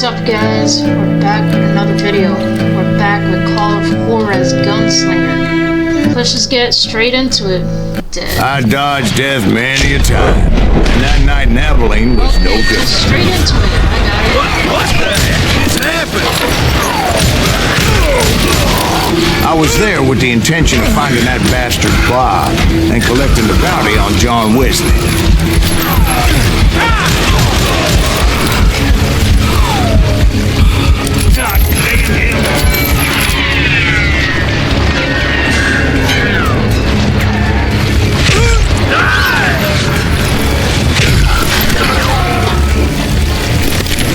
What's up, guys? We're back with another video. We're back with Call of Juarez Gunslinger. Let's just get straight into it. Death. I dodged death many a time, and that night in Abilene was no good. Straight into it. I got it. What the heck is happening? I was there with the intention of finding that bastard Bob and collecting the bounty on John Wesley. God dang him!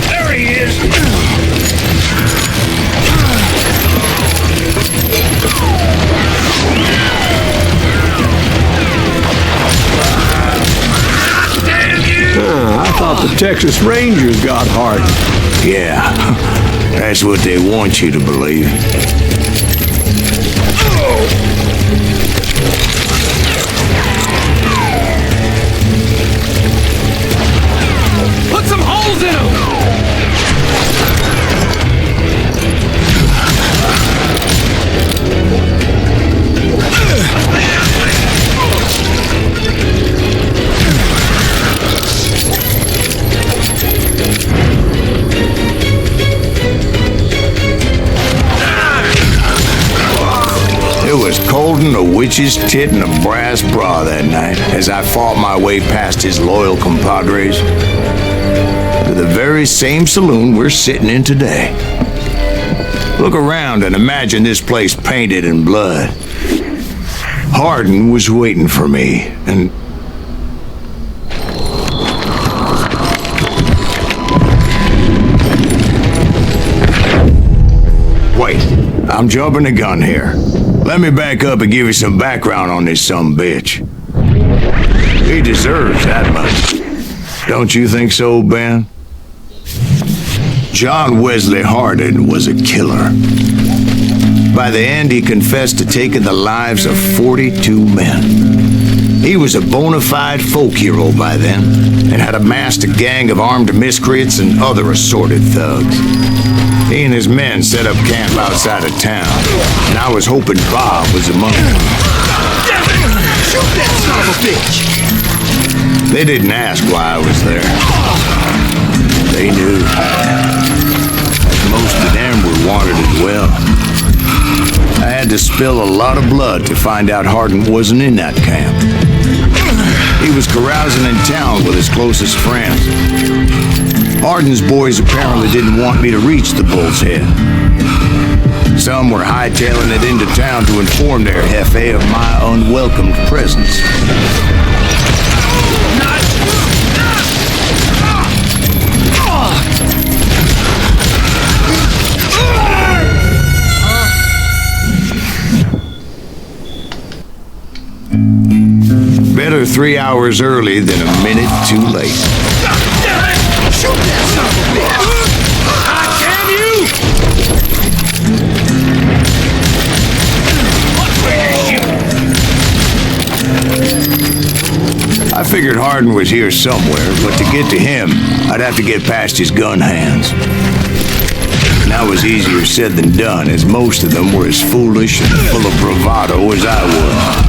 There he is! I thought the Texas Rangers got hard. Yeah, that's what they want you to believe. Put some holes in him! It was cold in a witch's tit and a brass bra that night as I fought my way past his loyal compadres to the very same saloon we're sitting in today. Look around and imagine this place painted in blood. Hardin was waiting for me, and wait, I'm jumping the gun here. Let me back up and give you some background on this sumbitch. He deserves that much. Don't you think so, Ben? John Wesley Hardin was a killer. By the end, he confessed to taking the lives of 42 men. He was a bona fide folk hero by then, and had amassed a gang of armed miscreants and other assorted thugs. He and his men set up camp outside of town, and I was hoping Bob was among them. Damn it! Shoot that son of a bitch! They didn't ask why I was there. They knew. Most of them were wanted as well. I had to spill a lot of blood to find out Hardin wasn't in that camp. He was carousing in town with his closest friends. Hardin's boys apparently didn't want me to reach the Bull's Head. Some were hightailing it into town to inform their jefe of my unwelcome presence. Better 3 hours early than a minute too late. Shoot that son of a bitch! God damn you! I figured Hardin was here somewhere, but to get to him, I'd have to get past his gun hands. And that was easier said than done, as most of them were as foolish and full of bravado as I was.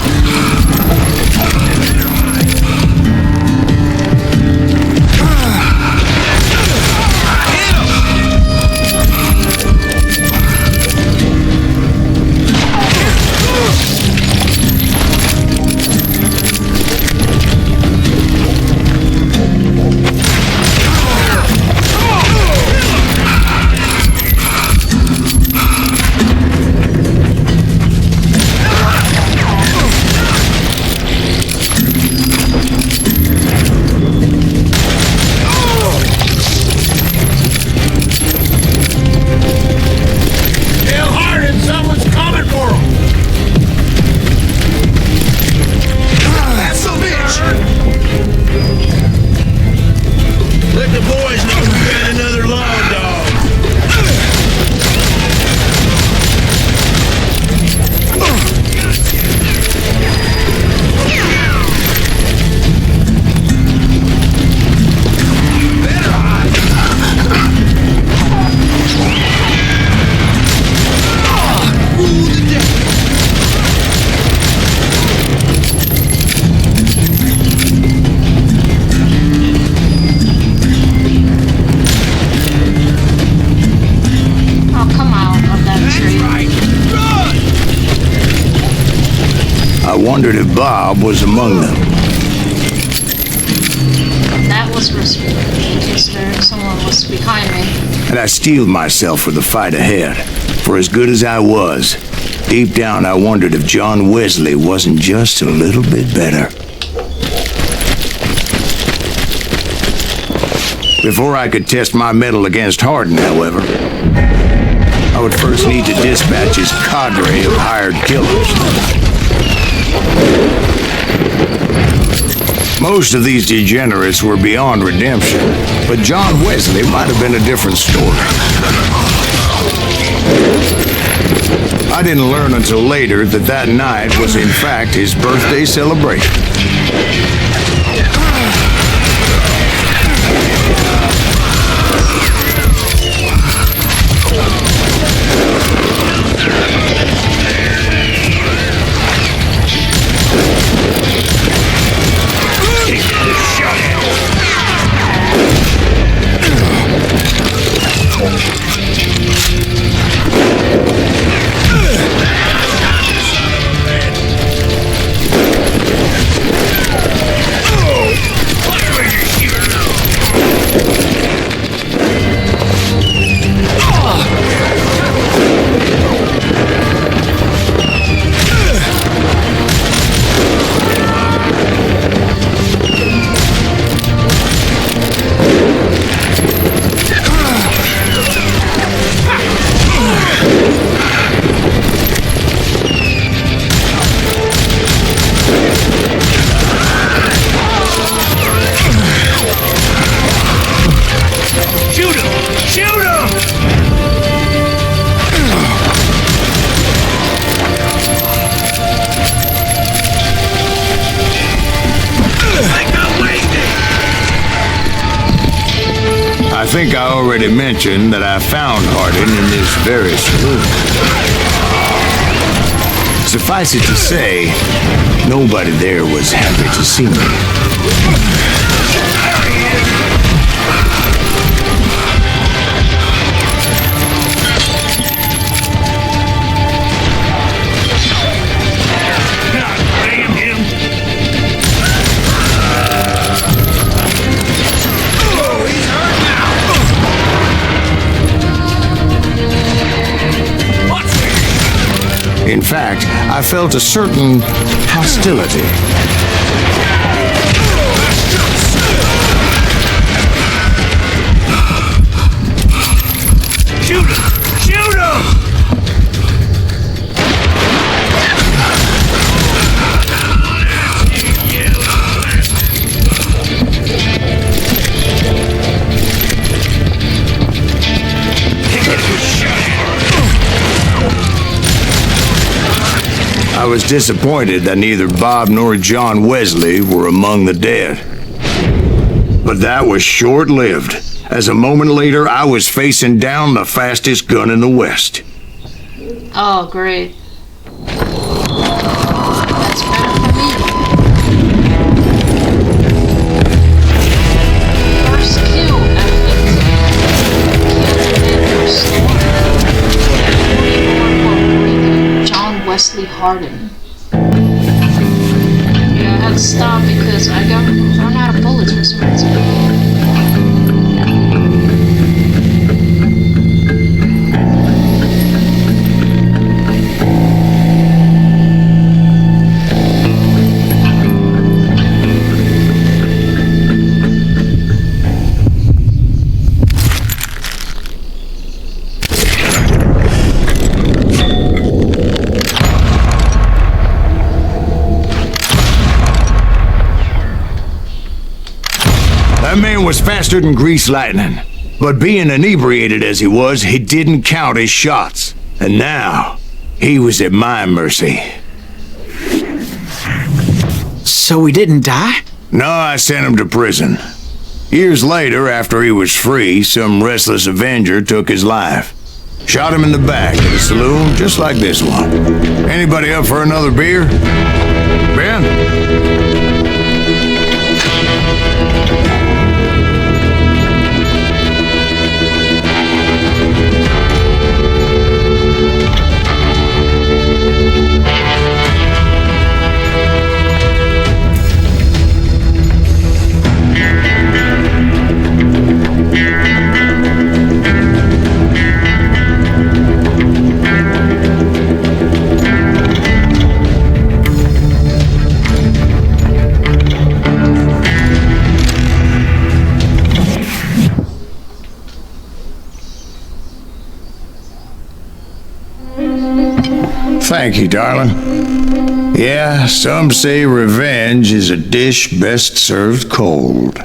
wondered if Bob was among them. That was risky, in case someone was behind me. And I steeled myself for the fight ahead. For as good as I was, deep down I wondered if John Wesley wasn't just a little bit better. Before I could test my mettle against Hardin, however, I would first need to dispatch his cadre of hired killers. Most of these degenerates were beyond redemption, but John Wesley might have been a different story. I didn't learn until later that that night was in fact his birthday celebration. I think I already mentioned that I found Hardin in this very saloon. Suffice it to say, nobody there was happy to see me. In fact, I felt a certain hostility. Shoot him! Shoot him! I was disappointed that neither Bob nor John Wesley were among the dead. But that was short-lived, as a moment later I was facing down the fastest gun in the West. Oh, great. That's better for me. First kill, John Wesley Hardin. Yeah, I had to stop because I got run out of bullets for some reason. That man was faster than grease lightning. But being inebriated as he was, he didn't count his shots. And now, he was at my mercy. So he didn't die? No, I sent him to prison. Years later, after he was free, some restless avenger took his life. Shot him in the back at a saloon just like this one. Anybody up for another beer? Ben? Thank you, darling. Yeah, some say revenge is a dish best served cold.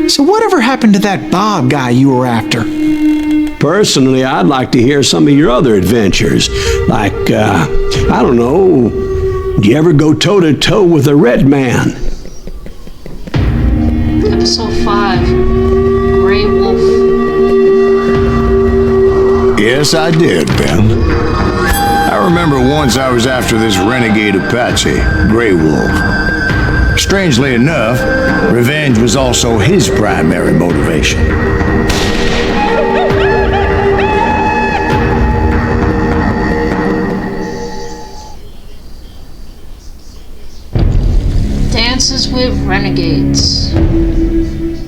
So whatever happened to that Bob guy you were after? Personally, I'd like to hear some of your other adventures. Like, I don't know, do you ever go toe-to-toe with a red man? Episode 5, Grey Wolf. Yes, I did, Ben. I remember once I was after this renegade Apache, Grey Wolf. Strangely enough, revenge was also his primary motivation. Dances with renegades.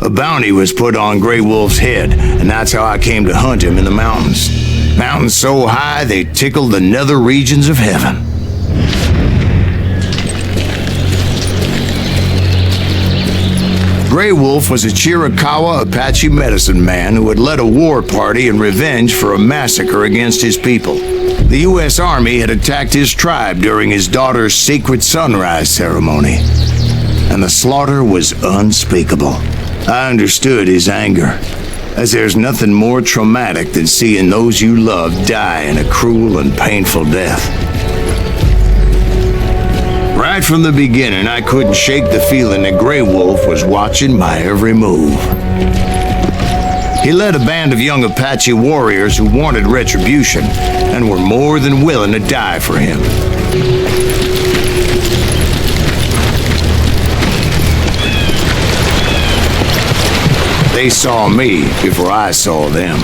A bounty was put on Grey Wolf's head, and that's how I came to hunt him in the mountains. Mountains so high they tickled the nether regions of heaven. Grey Wolf was a Chiricahua Apache medicine man who had led a war party in revenge for a massacre against his people. The U.S. Army had attacked his tribe during his daughter's sacred sunrise ceremony, and the slaughter was unspeakable. I understood his anger, as there's nothing more traumatic than seeing those you love die in a cruel and painful death. Right from the beginning, I couldn't shake the feeling that Grey Wolf was watching my every move. He led a band of young Apache warriors who wanted retribution and were more than willing to die for him. They saw me before I saw them.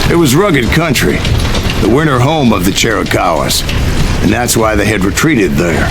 It was rugged country, the winter home of the Chiricahuas, and that's why they had retreated there.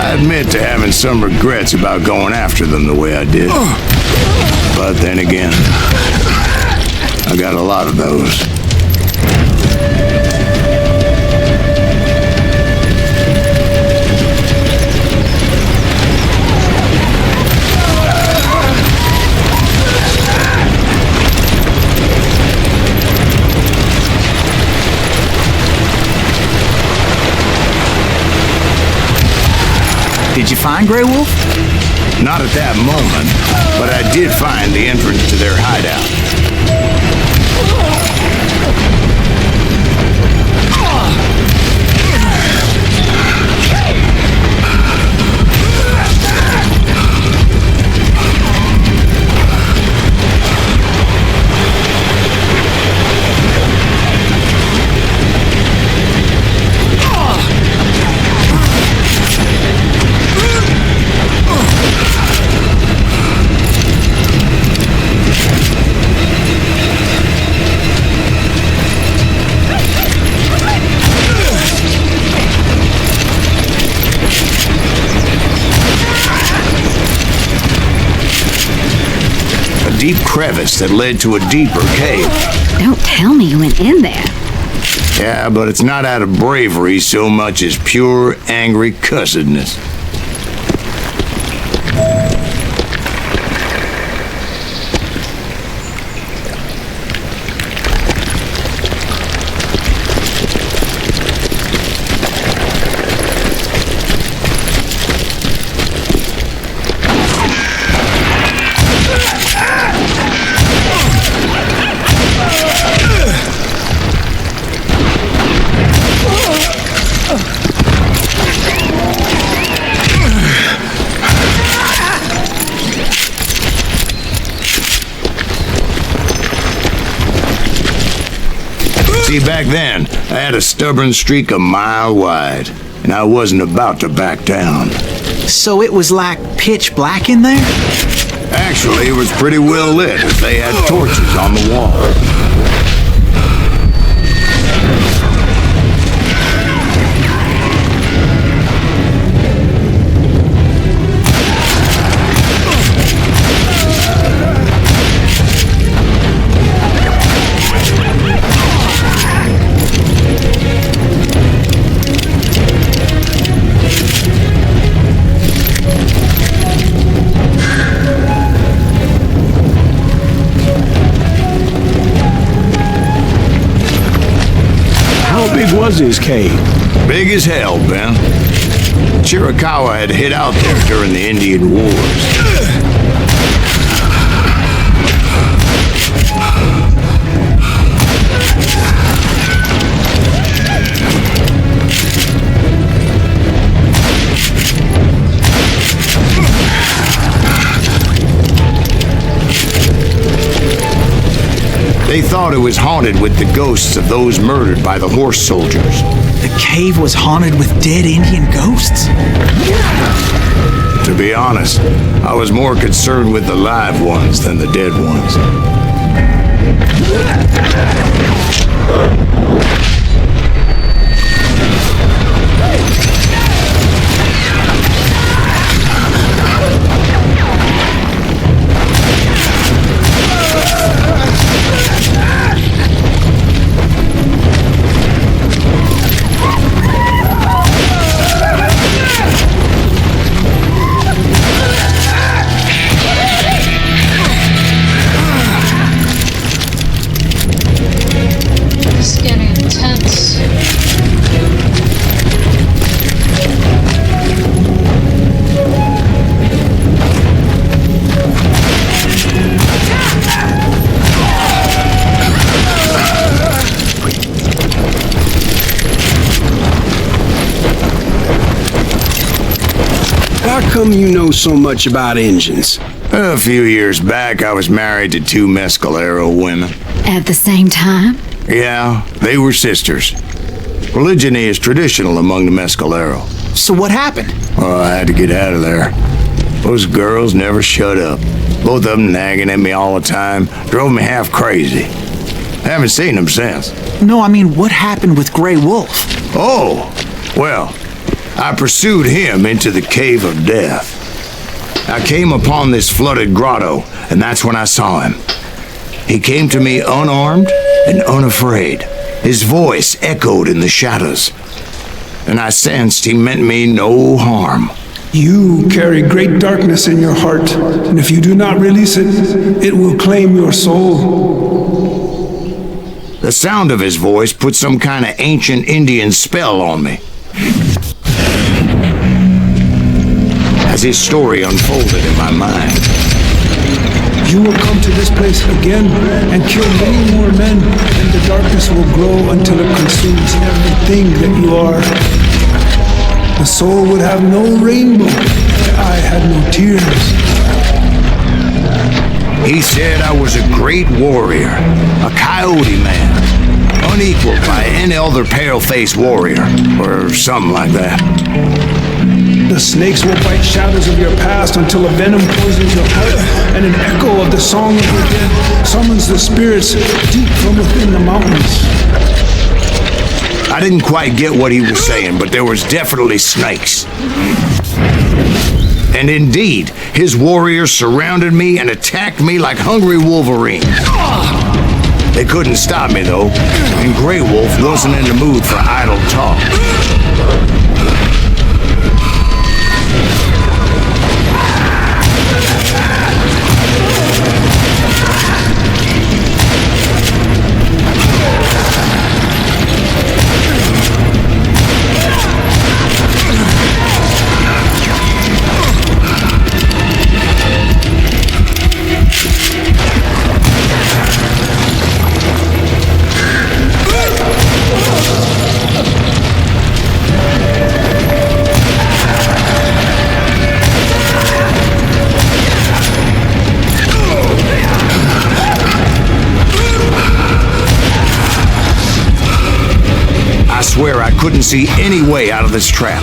I admit to having some regrets about going after them the way I did. But then again, I got a lot of those. Did you find Grey Wolf? Not at that moment, but I did find the entrance to their hideout. deep crevice that led to a deeper cave. Don't tell me you went in there. Yeah, but it's not out of bravery so much as pure, angry cussedness. See, back then, I had a stubborn streak a mile wide, and I wasn't about to back down. So it was like pitch black in there? Actually, it was pretty well lit, as they had torches on the wall. Was his cave? Big as hell, Ben. Chiricahua had hid out there during the Indian Wars. They thought it was haunted with the ghosts of those murdered by the horse soldiers. The cave was haunted with dead Indian ghosts? To be honest, I was more concerned with the live ones than the dead ones. How come you know so much about engines? A few years back, I was married to 2 Mescalero women. At the same time? Yeah, they were sisters. Polygyny is traditional among the Mescalero. So what happened? Well, I had to get out of there. Those girls never shut up. Both of them nagging at me all the time. Drove me half crazy. Haven't seen them since. No, I mean, what happened with Grey Wolf? Oh, well, I pursued him into the Cave of Death. I came upon this flooded grotto, and that's when I saw him. He came to me unarmed and unafraid. His voice echoed in the shadows, and I sensed he meant me no harm. You carry great darkness in your heart, and if you do not release it, it will claim your soul. The sound of his voice put some kind of ancient Indian spell on me. As his story unfolded in my mind. You will come to this place again and kill many more men, and the darkness will grow until it consumes everything that you are. The soul would have no rainbow, the eye had no tears. He said I was a great warrior, a coyote man, unequaled by any other pale-faced warrior, or something like that. The snakes will bite shadows of your past until a venom poisons your heart, and an echo of the song of the dead summons the spirits deep from within the mountains. I didn't quite get what he was saying, but there was definitely snakes. And indeed, his warriors surrounded me and attacked me like hungry wolverines. They couldn't stop me, though, and Grey Wolf wasn't in the mood for idle talk. I swear I couldn't see any way out of this trap.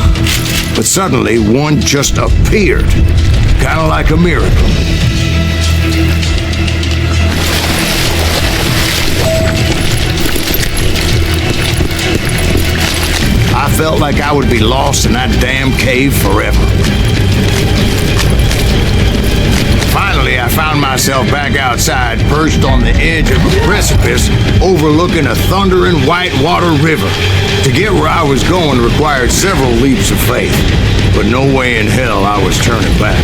But suddenly, one just appeared. Kind of like a miracle. I felt like I would be lost in that damn cave forever. Finally, I found myself back outside, perched on the edge of a precipice overlooking a thundering whitewater river. To get where I was going required several leaps of faith, but no way in hell I was turning back.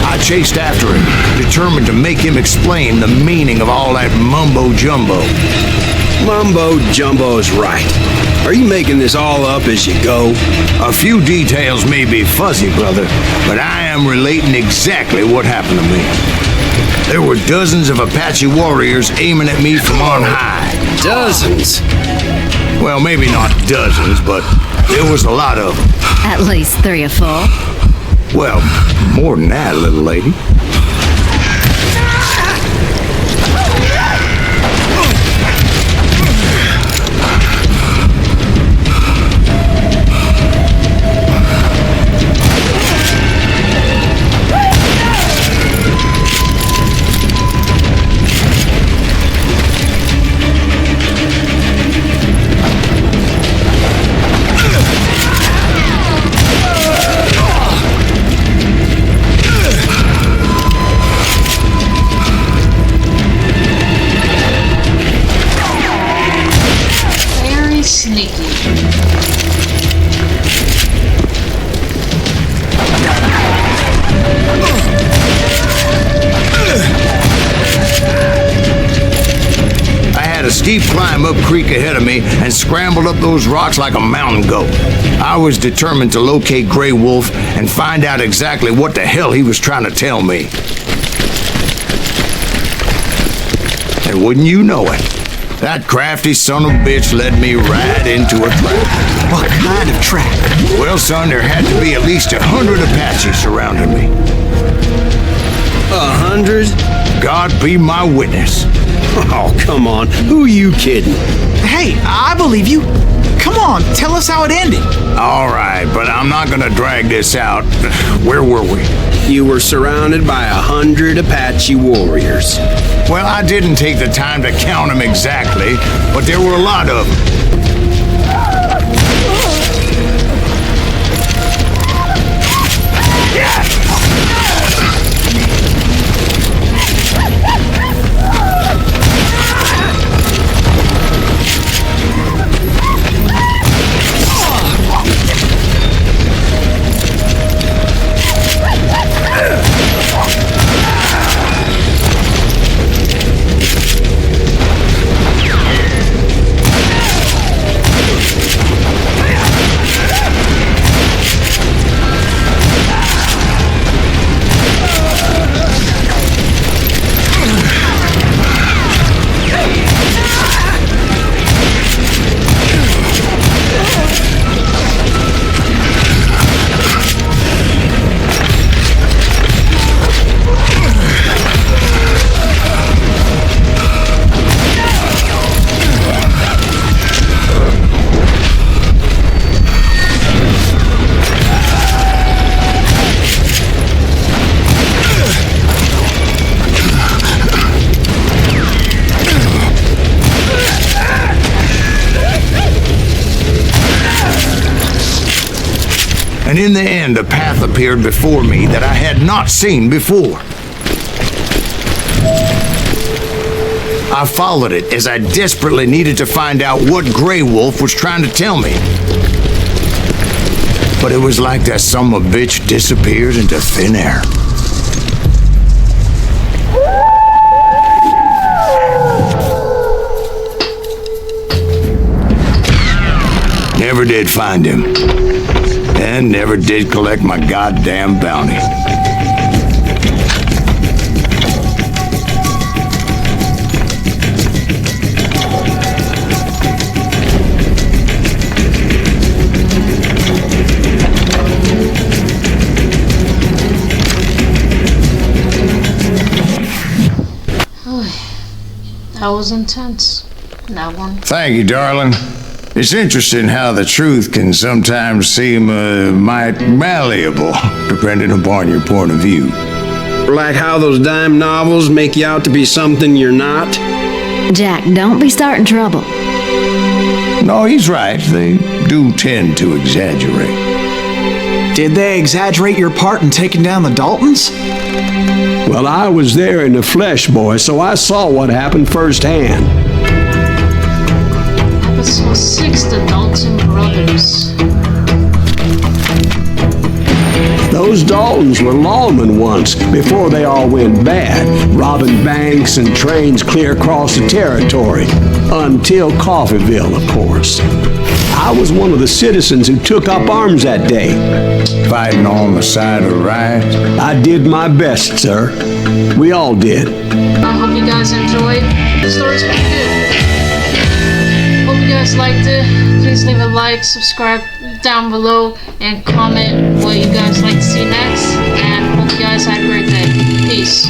I chased after him, determined to make him explain the meaning of all that mumbo-jumbo. Mumbo-jumbo's right. Are you making this all up as you go? A few details may be fuzzy, brother, but I am relating exactly what happened to me. There were dozens of Apache warriors aiming at me from on high. Dozens? Well, maybe not dozens, but there was a lot of them. At least 3 or 4. Well, more than that, little lady. Sneaky. I had a steep climb up creek ahead of me and scrambled up those rocks like a mountain goat. I was determined to locate Grey Wolf and find out exactly what the hell he was trying to tell me. And wouldn't you know it, that crafty son of a bitch led me right into a trap. What kind of trap? Well, son, there had to be at least 100 Apaches surrounding me. 100? God be my witness. Oh, come on. Who are you kidding? Hey, I believe you. Come on, tell us how it ended. All right, but I'm not gonna drag this out. Where were we? You were surrounded by 100 Apache warriors. Well, I didn't take the time to count them exactly, but there were a lot of them. in the end, a path appeared before me that I had not seen before. I followed it as I desperately needed to find out what Grey Wolf was trying to tell me. But it was like that son of a bitch disappeared into thin air. Never did find him. And never did collect my goddamn bounty. That was intense. That one. Thank you, darling. It's interesting how the truth can sometimes seem might malleable, depending upon your point of view. Like how those dime novels make you out to be something you're not? Jack, don't be starting trouble. No, he's right. They do tend to exaggerate. Did they exaggerate your part in taking down the Daltons? Well, I was there in the flesh, boy, so I saw what happened firsthand. Episode 6, The Dalton Brothers. Those Daltons were lawmen once, before they all went bad, robbing banks and trains clear across the territory. Until Coffeeville, of course. I was one of the citizens who took up arms that day. Fighting on the side of right. I did my best, sir. We all did. I hope you guys enjoyed. The story's pretty good. Hope you guys liked it. Please leave a like, subscribe down below, and comment what you guys like to see next. And hope you guys had a great day. Peace.